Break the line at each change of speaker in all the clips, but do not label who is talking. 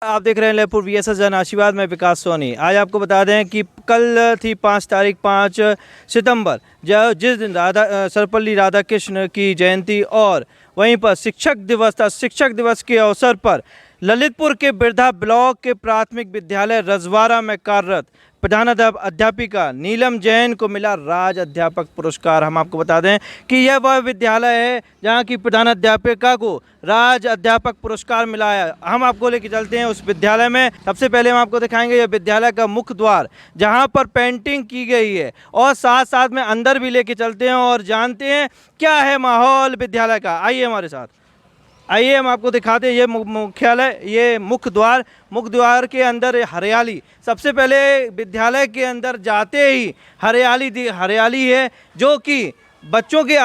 आप देख रहे हैं लेपुर VSS जन आशीर्वाद में विकास सोनी। आज आपको बता दें कि कल थी 5 सितंबर, जो जिस दिन सर्वपल्ली राधाकृष्ण की जयंती और वहीं पर शिक्षक दिवस था। शिक्षक दिवस के अवसर पर ललितपुर के बिरधा ब्लॉक के प्राथमिक विद्यालय रजवाड़ा में कार्यरत प्रधान अध्यापिका नीलम जैन को मिला राज्य अध्यापक पुरस्कार। हम आपको बता दें कि यह वह विद्यालय है जहां की प्रधान अध्यापिका को राज्य अध्यापक पुरस्कार मिला है। हम आपको लेके चलते हैं उस विद्यालय में। सबसे पहले हम आपको दिखाएंगे यह विद्यालय का मुख्य द्वार जहां पर पेंटिंग की गई है, और साथ साथ में अंदर भी लेके चलते हैं और जानते हैं क्या है माहौल विद्यालय का। आइए हमारे साथ, आइए हम आपको दिखाते हैं ये मुख्यालय, ये मुख्य द्वार के अंदर हरियाली। सबसे पहले विद्यालय के अंदर जाते ही हरियाली है, जो कि बच्चों के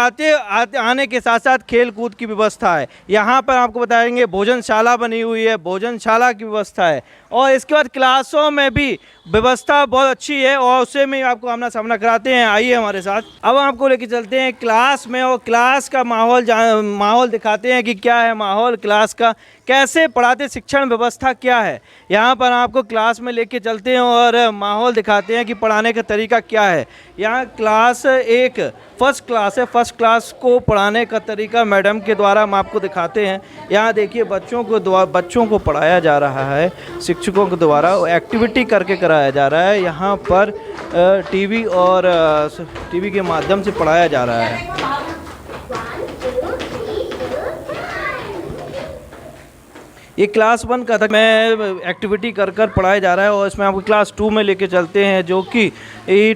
आने के साथ साथ खेल कूद की व्यवस्था है। यहाँ पर आपको बताएंगे भोजनशाला बनी हुई है, भोजनशाला की व्यवस्था है, और इसके बाद क्लासों में भी व्यवस्था बहुत अच्छी है, और उससे में आपको आमना सामना कराते हैं। आइए हमारे साथ, अब हम आपको लेके चलते हैं क्लास में, और क्लास का माहौल दिखाते हैं कि क्या है माहौल क्लास का, कैसे पढ़ाते, शिक्षण व्यवस्था क्या है। यहाँ पर आपको क्लास में लेके चलते हैं और माहौल दिखाते हैं कि पढ़ाने का तरीका क्या है। यहाँ क्लास एक फर्स्ट क्लास है, फर्स्ट क्लास को पढ़ाने का तरीका मैडम के द्वारा हम आपको दिखाते हैं। यहाँ देखिए बच्चों को पढ़ाया जा रहा है, शिक्षकों के द्वारा एक्टिविटी करके कराया जा रहा है। यहाँ पर टीवी के माध्यम से पढ़ाया जा रहा है। ये क्लास 1 का था, मैं एक्टिविटी कर पढ़ाया जा रहा है, और इसमें आपको क्लास 2 में लेके चलते हैं, जो कि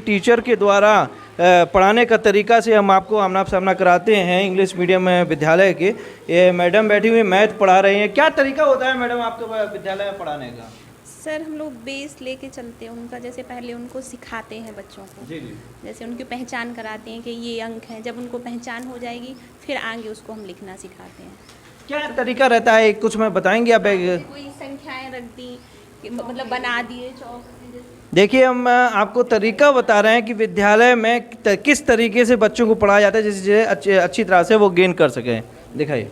टीचर के द्वारा पढ़ाने का तरीका से हम आपको आमना सामना कराते हैं। इंग्लिश मीडियम विद्यालय के ये मैडम बैठी हुई मैथ पढ़ा रही हैं। क्या तरीका होता है मैडम आपके विद्यालय में पढ़ाने का?
सर हम लोग बेस लेके चलते हैं उनका, जैसे पहले उनको सिखाते हैं बच्चों को। जी। जैसे उनकी पहचान कराते हैं कि ये अंक हैं, जब उनको पहचान हो जाएगी फिर आगे उसको हम लिखना सिखाते हैं।
क्या तरीका रहता है कुछ में बताएंगे आप?
कोई संख्याएं रख दी, मतलब बना दिए चौक।
देखिए हम आपको तरीका बता रहे हैं कि विद्यालय में किस तरीके से बच्चों को पढ़ाया जाता है जिससे अच्छी तरह से वो गेन कर सकें। दिखाइए।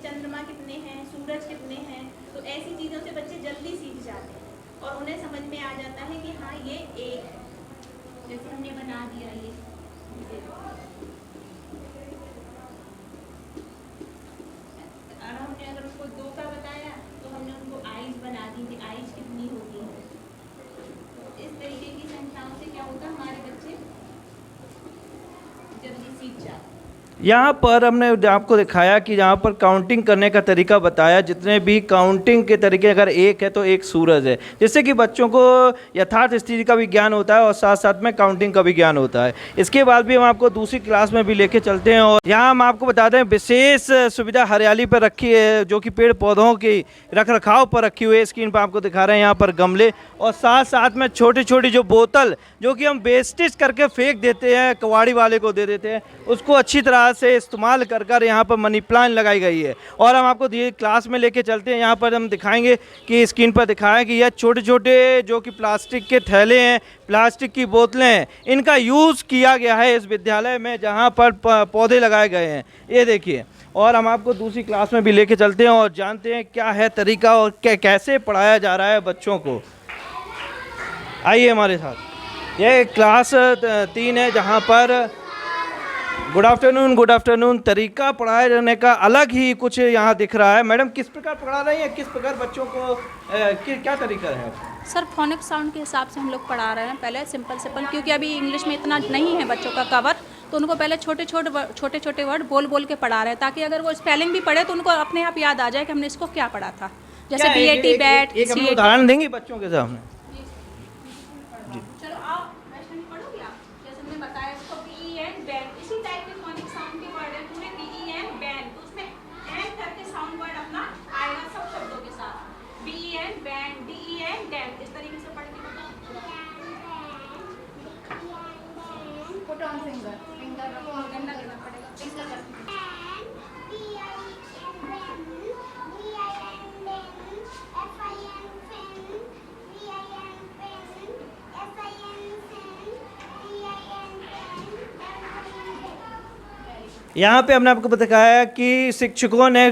चंद्रमा कितने हैं, सूरज कितने हैं, तो ऐसी चीज़ों से बच्चे जल्दी सीख जाते हैं और उन्हें समझ में आ जाता है कि हाँ ये एक है। जैसे हमने बना दिया ये, और हमने अगर उसको 2 का बताया तो हमने उनको आइज बना दी थी, आइज कितनी होती है। तो इस तरीके की संख्याओं से क्या होता है, हमारे बच्चे जल्दी सीख जाते हैं।
यहाँ पर हमने आपको दिखाया कि यहाँ पर काउंटिंग करने का तरीका बताया, जितने भी काउंटिंग के तरीके, अगर एक है तो एक सूरज है, जिससे कि बच्चों को यथार्थ स्थिति का भी ज्ञान होता है और साथ साथ में काउंटिंग का भी ज्ञान होता है। इसके बाद भी हम आपको दूसरी क्लास में भी लेके चलते हैं, और यहाँ हम आपको बता दें विशेष सुविधा हरियाली पर रखी है, जो कि पेड़ पौधों की रख रखाव पर रखी हुई है। स्क्रीन पर आपको दिखा रहे हैं यहाँ पर गमले, और साथ साथ में छोटी छोटी जो बोतल जो कि हम वेस्टेज करके फेंक देते हैं, कबाड़ी वाले को दे देते हैं, उसको अच्छी तरह से इस्तेमाल कर यहाँ पर मनी प्लांट लगाई गई है। और हम आपको क्लास में लेके चलते हैं। यहाँ पर हम दिखाएंगे कि स्क्रीन पर दिखाया कि यह छोटे छोटे जो कि प्लास्टिक के थैले हैं, प्लास्टिक की बोतलें हैं, इनका यूज़ किया गया है इस विद्यालय में, जहाँ पर पौधे लगाए गए हैं। ये देखिए, और हम आपको दूसरी क्लास में भी लेके चलते हैं और जानते हैं क्या है तरीका और कैसे पढ़ाया जा रहा है बच्चों को। आइए हमारे साथ। ये क्लास 3 है, जहाँ पर गुड आफ्टरनून तरीका पढ़ाए जाने का अलग ही कुछ यहाँ दिख रहा है। मैडम किस प्रकार पढ़ा रही हैं, किस प्रकार बच्चों को क्या तरीका है?
सर फोनिक साउंड के हिसाब से हम लोग पढ़ा रहे हैं। पहले सिंपल क्योंकि अभी इंग्लिश में इतना नहीं है बच्चों का कवर, तो उनको पहले छोटे छोटे वर्ड बोल के पढ़ा रहे हैं, ताकि अगर वो स्पेलिंग भी पढ़े तो उनको अपने आप याद आ जाए कि हमने इसको क्या पढ़ा था। जैसे BAT बैट।
एक उदाहरण देंगे बच्चों के सामने?
चलो आओ, पढ़ोगे आप? जैसे मैंने बताया इसको BEN बैट, इसी टाइप के फोनिक साउंड के वर्ड है पूरे BEN बैन, तो उसमें एन करके साउंड वर्ड अपना आएगा सब शब्दों के साथ। BEN बैन, DEN डैन, इस तरीके से पढ़ के बताओ। पुट ऑन फिंगर रखो, गंदा करना पड़ेगा, फिंगर रखो।
यहाँ पे हमने आपको बताया कि शिक्षकों ने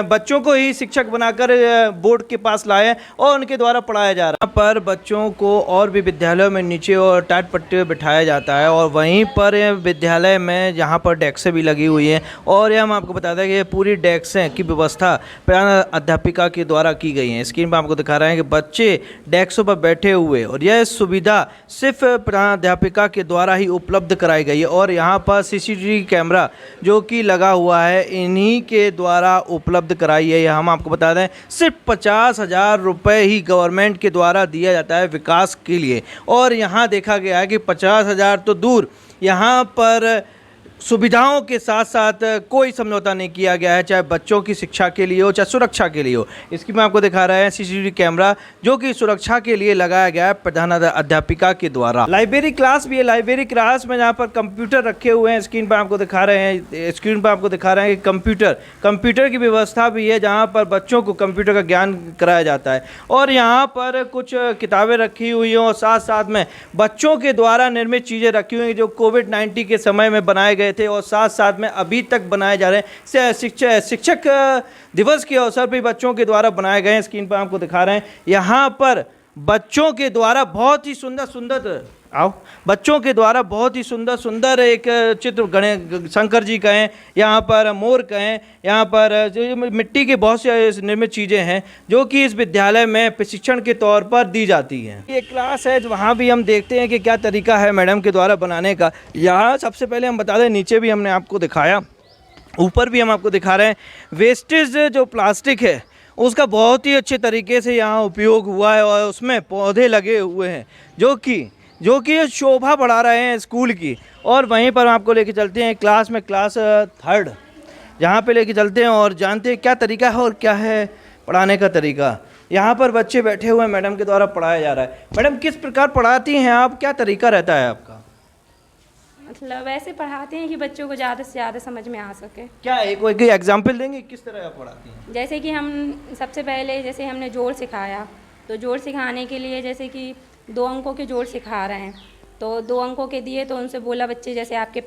बच्चों को ही शिक्षक बनाकर बोर्ड के पास लाए और उनके द्वारा पढ़ाया जा रहा है। यहाँ पर बच्चों को और भी विद्यालयों में नीचे और टाट पट्टी पे बिठाया जाता है और वहीं पर विद्यालय में यहाँ पर डेस्कें भी लगी हुई हैं और यह हम आपको बताते हैं कि ये पूरी डेस्कें की व्यवस्था प्रधान अध्यापिका के द्वारा की गई है। स्क्रीन पर आपको दिखा रहे हैं कि बच्चे डेस्कों पर बैठे हुए और यह सुविधा सिर्फ प्रधान अध्यापिका के द्वारा ही उपलब्ध कराई गई है और यहाँ पर CCTV कैमरा जो कि लगा हुआ है इन्हीं के द्वारा उपलब्ध कराई है। यह हम आपको बता दें सिर्फ 50,000 रुपये ही गवर्नमेंट के द्वारा दिया जाता है विकास के लिए और यहाँ देखा गया है कि 50,000 तो दूर, यहाँ पर सुविधाओं के साथ साथ कोई समझौता नहीं किया गया है, चाहे बच्चों की शिक्षा के लिए हो चाहे सुरक्षा के लिए हो। इसकी मैं आपको दिखा रहे हैं CCTV कैमरा जो कि सुरक्षा के लिए लगाया गया है प्रधान अध्यापिका के द्वारा। लाइब्रेरी क्लास भी है। लाइब्रेरी क्लास में जहाँ पर कंप्यूटर रखे हुए हैं, स्क्रीन पर आपको दिखा रहे हैं कि कंप्यूटर की व्यवस्था भी है जहाँ पर बच्चों को कंप्यूटर का ज्ञान कराया जाता है और यहाँ पर कुछ किताबें रखी हुई हैं और साथ साथ में बच्चों के द्वारा निर्मित चीज़ें रखी हुई हैं जो कोविड-19 के समय में बनाए गए थे और साथ साथ में अभी तक बनाए जा रहे हैं। शिक्षक दिवस के अवसर पर बच्चों के द्वारा बनाए गए हैं। स्क्रीन पर आपको दिखा रहे हैं यहाँ पर बच्चों के द्वारा बहुत ही सुंदर एक चित्र गणेश शंकर जी कहें, यहाँ पर मोर कहें, यहाँ पर जो मिट्टी के बहुत से निर्मित चीज़ें हैं जो कि इस विद्यालय में प्रशिक्षण के तौर पर दी जाती हैं। ये क्लास है वहाँ भी हम देखते हैं कि क्या तरीका है मैडम के द्वारा बनाने का। यहाँ सबसे पहले हम बता दें, नीचे भी हमने आपको दिखाया, ऊपर भी हम आपको दिखा रहे हैं, वेस्टेज जो प्लास्टिक है उसका बहुत ही अच्छे तरीके से यहाँ उपयोग हुआ है और उसमें पौधे लगे हुए हैं जो कि शोभा बढ़ा रहे हैं स्कूल की। और वहीं पर आपको लेके चलते हैं क्लास 3rd जहाँ पे लेके चलते हैं और जानते हैं क्या तरीका है और क्या है पढ़ाने का तरीका। यहाँ पर बच्चे बैठे हुए हैं, मैडम के द्वारा पढ़ाया जा रहा है। मैडम किस प्रकार पढ़ाती हैं आप, क्या तरीका रहता है आपका?
मतलब ऐसे पढ़ाते हैं कि बच्चों को ज़्यादा से ज़्यादा समझ में आ सके।
क्या कोई एग्जाम्पल देंगे किस तरह आप पढ़ाती हैं?
जैसे कि हम सबसे पहले जैसे हमने जोड़ सिखाया, तो जोड़ सिखाने के लिए जैसे कि 2 अंकों के जोड़ सिखा रहे हैं तो 2 अंकों के दिए तो उनसे बोला बच्चे जैसे आपके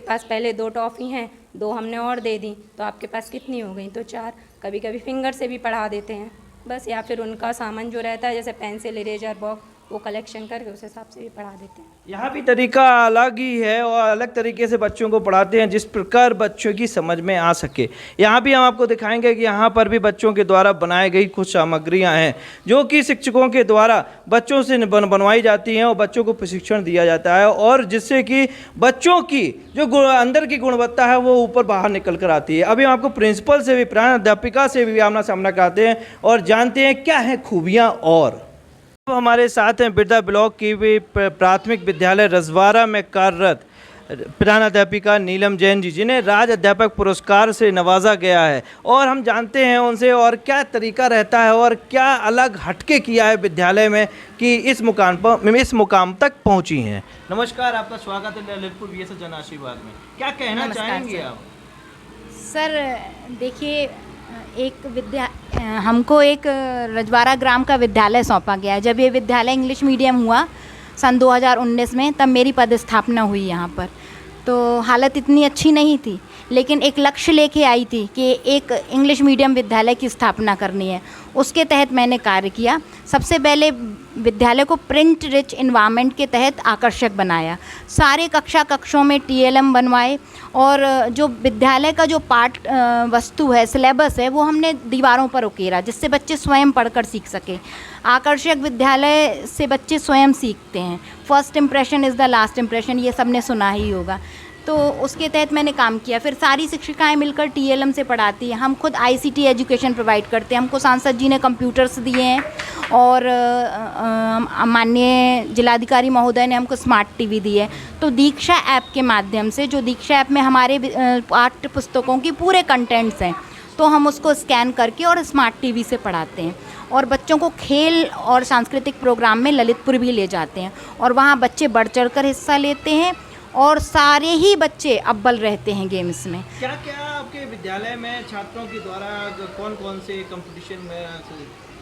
पास पहले 2 टॉफ़ी हैं, 2 हमने और दे दी तो आपके पास कितनी हो गई, तो 4। कभी कभी फिंगर से भी पढ़ा देते हैं बस, या फिर उनका सामान जो रहता है जैसे पेंसिल, इरेजर बॉक्स वो कलेक्शन करके उस हिसाब से भी पढ़ा देते हैं।
यहाँ भी तरीका अलग ही है और अलग तरीके से बच्चों को पढ़ाते हैं जिस प्रकार बच्चों की समझ में आ सके। यहाँ भी हम आपको दिखाएंगे कि यहाँ पर भी बच्चों के द्वारा बनाई गई कुछ सामग्रियाँ हैं जो कि शिक्षकों के द्वारा बच्चों से बनवाई जाती हैं और बच्चों को प्रशिक्षण दिया जाता है और जिससे कि बच्चों की जो अंदर की गुणवत्ता है वो ऊपर बाहर निकल कर आती है। अभी हम आपको प्रिंसिपल से भी, प्रधान अध्यापिका से भी आमना सामना कराते हैं और जानते हैं क्या है खूबियाँ। और हमारे साथ हैं बिरदा ब्लॉक की भी प्राथमिक विद्यालय रजवाड़ा में कार्यरत प्रधान अध्यापिका नीलम जैन जी, जिन्हें राज्य अध्यापक पुरस्कार से नवाजा गया है और हम जानते हैं उनसे और क्या तरीका रहता है और क्या अलग हटके किया है विद्यालय में कि इस मुकाम तक पहुंची हैं। नमस्कार, आपका स्वागत है ललितपुर VSS जन आशीर्वाद में। क्या कहना चाहेंगे आप?
सर देखिए, हमको एक रजवाड़ा ग्राम का विद्यालय सौंपा गया है। जब ये विद्यालय इंग्लिश मीडियम हुआ सन 2019 में, तब मेरी पदस्थापना हुई यहाँ पर। तो हालत इतनी अच्छी नहीं थी, लेकिन एक लक्ष्य लेके आई थी कि एक इंग्लिश मीडियम विद्यालय की स्थापना करनी है। उसके तहत मैंने कार्य किया। सबसे पहले विद्यालय को प्रिंट रिच इन्वायरमेंट के तहत आकर्षक बनाया। सारे कक्षों में TLM बनवाए और जो विद्यालय का जो पाठ वस्तु है, सिलेबस है, वो हमने दीवारों पर उकेरा जिससे बच्चे स्वयं पढ़कर सीख सके। आकर्षक विद्यालय से बच्चे स्वयं सीखते हैं। First impression is the last impression, ये सबने सुना ही होगा। तो उसके तहत मैंने काम किया। फिर सारी शिक्षिकाएं मिलकर TLM से पढ़ाती हैं। हम खुद ICT एजुकेशन प्रोवाइड करते हैं। हमको सांसद जी ने कंप्यूटर्स दिए हैं और माननीय जिलाधिकारी महोदय ने हमको स्मार्ट TV दी है। तो दीक्षा ऐप के माध्यम से, जो दीक्षा ऐप में हमारे पाठ्य पुस्तकों की पूरे कंटेंट्स हैं, तो हम उसको स्कैन करके और स्मार्ट TV से पढ़ाते हैं और बच्चों को खेल और सांस्कृतिक प्रोग्राम में ललितपुर भी ले जाते हैं और वहाँ बच्चे बढ़ चढ़ कर हिस्सा लेते हैं और सारे ही बच्चे अव्वल रहते हैं गेम्स में।
क्या आपके विद्यालय में छात्रों के द्वारा कौन से कंपटीशन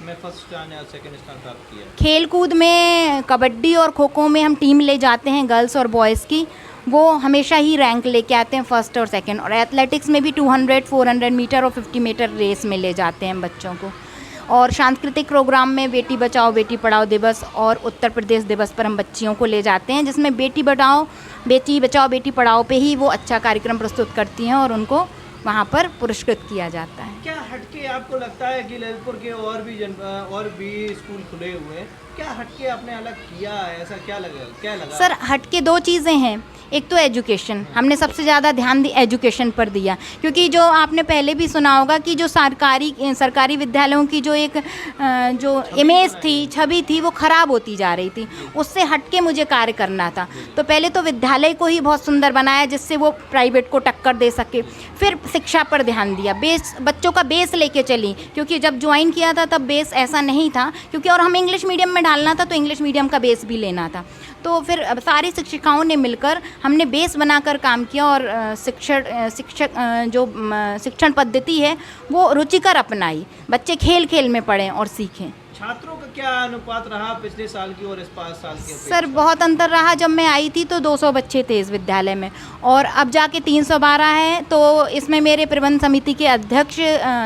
में फर्स्ट स्थान या सेकंड स्थान प्राप्त किया?
खेल कूद में कबड्डी और खो खो में हम टीम ले जाते हैं, गर्ल्स और बॉयज़ की। वो हमेशा ही रैंक लेके आते हैं, फर्स्ट और सेकंड। और एथलेटिक्स में भी 200, 400 मीटर और 50 मीटर रेस में ले जाते हैं बच्चों को। और सांस्कृतिक प्रोग्राम में बेटी बचाओ बेटी पढ़ाओ दिवस और उत्तर प्रदेश दिवस पर हम बच्चियों को ले जाते हैं, जिसमें बेटी बचाओ बेटी पढ़ाओ पे ही वो अच्छा कार्यक्रम प्रस्तुत करती हैं और उनको वहाँ पर पुरस्कृत किया जाता है।
क्या हटके आपको लगता है कि ललितपुर के और भी स्कूल खुले हुए हैं, क्या हटके आपने अलग किया है, ऐसा क्या लगा?
सर हटके दो चीज़ें हैं, एक तो एजुकेशन, हमने सबसे ज़्यादा ध्यान एजुकेशन पर दिया, क्योंकि जो आपने पहले भी सुना होगा कि जो सरकारी विद्यालयों की जो एक जो इमेज थी, छवि थी, वो ख़राब होती जा रही थी। उससे हटके मुझे कार्य करना था। तो पहले तो विद्यालय को ही बहुत सुंदर बनाया जिससे वो प्राइवेट को टक्कर दे सके। फिर शिक्षा पर ध्यान दिया, बच्चों का बेस लेके चली, क्योंकि जब ज्वाइन किया था तब बेस ऐसा नहीं था, क्योंकि और हम इंग्लिश मीडियम में डालना था तो इंग्लिश मीडियम का बेस भी लेना था। तो फिर सारी शिक्षिकाओं ने मिलकर हमने बेस बनाकर काम किया और शिक्षण पद्धति है वो रुचिकर अपनाई, बच्चे खेल खेल में पढ़ें और सीखें।
छात्रों का क्या अनुपात रहा पिछले साल की और इस 5 साल की?
सर बहुत अंतर रहा, जब मैं आई थी तो 200 बच्चे थे इस विद्यालय में और अब जाके 312 हैं। तो इसमें मेरे प्रबंध समिति के अध्यक्ष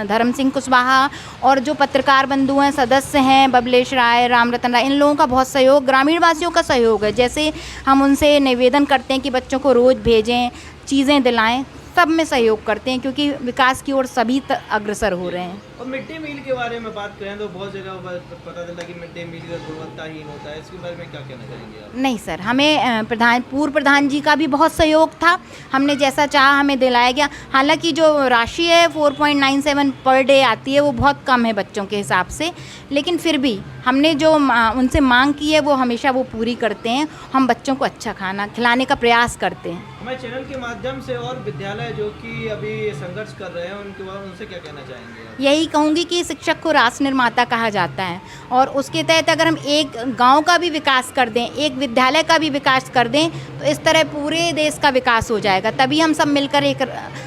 धर्म सिंह कुशवाहा और जो पत्रकार बंधु हैं, सदस्य हैं, बबलेश राय, राम रतन राय, इन लोगों का बहुत सहयोग, ग्रामीण वासियों का सहयोग है। जैसे हम उनसे निवेदन करते हैं कि बच्चों को रोज़ भेजें, चीज़ें दिलाएं, सब में सहयोग करते हैं, क्योंकि विकास की ओर सभी अग्रसर हो रहे हैं।
और मिड डे मील के बारे में बात करें तो बहुत जगह पता चलता है कि मिड डे मील का गुणवत्ताहीन होता है, इसके बारे में क्या कहना चाहेंगे आप?
नहीं सर, हमें पूर्व प्रधान जी का भी बहुत सहयोग था, हमने जैसा चाहा हमें दिलाया गया। हालांकि जो राशि है 4.97 पर डे आती है वो बहुत कम है बच्चों के हिसाब से, लेकिन फिर भी हमने जो उनसे मांग की है वो हमेशा वो पूरी करते हैं। हम बच्चों को अच्छा खाना खिलाने का प्रयास करते हैं।
हमारे चैनल के माध्यम से और विद्यालय जो कि अभी संघर्ष कर रहे हैं उनके बारे में उनसे क्या कहना चाहेंगे आप?
यही कहूँगी कि शिक्षक को राष्ट्र निर्माता कहा जाता है और उसके तहत अगर हम एक गांव का भी विकास कर दें, एक विद्यालय का भी विकास कर दें, तो इस तरह पूरे देश का विकास हो जाएगा। तभी हम सब मिलकर एक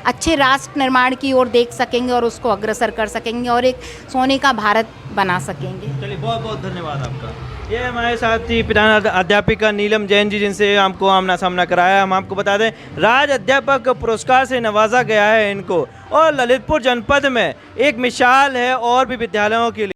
अच्छे राष्ट्र निर्माण की ओर देख सकेंगे और उसको अग्रसर कर सकेंगे और एक सोने का भारत बना सकेंगे।
चलिए बहुत बहुत धन्यवाद आपका। ये हमारे साथ ही प्रधान अध्यापिका नीलम जैन जी, जिनसे हमको आमना सामना कराया। हम आपको बता दें राज्य अध्यापक पुरस्कार से नवाजा गया है इनको, और ललितपुर जनपद में एक मिसाल है और भी विद्यालयों के लिए।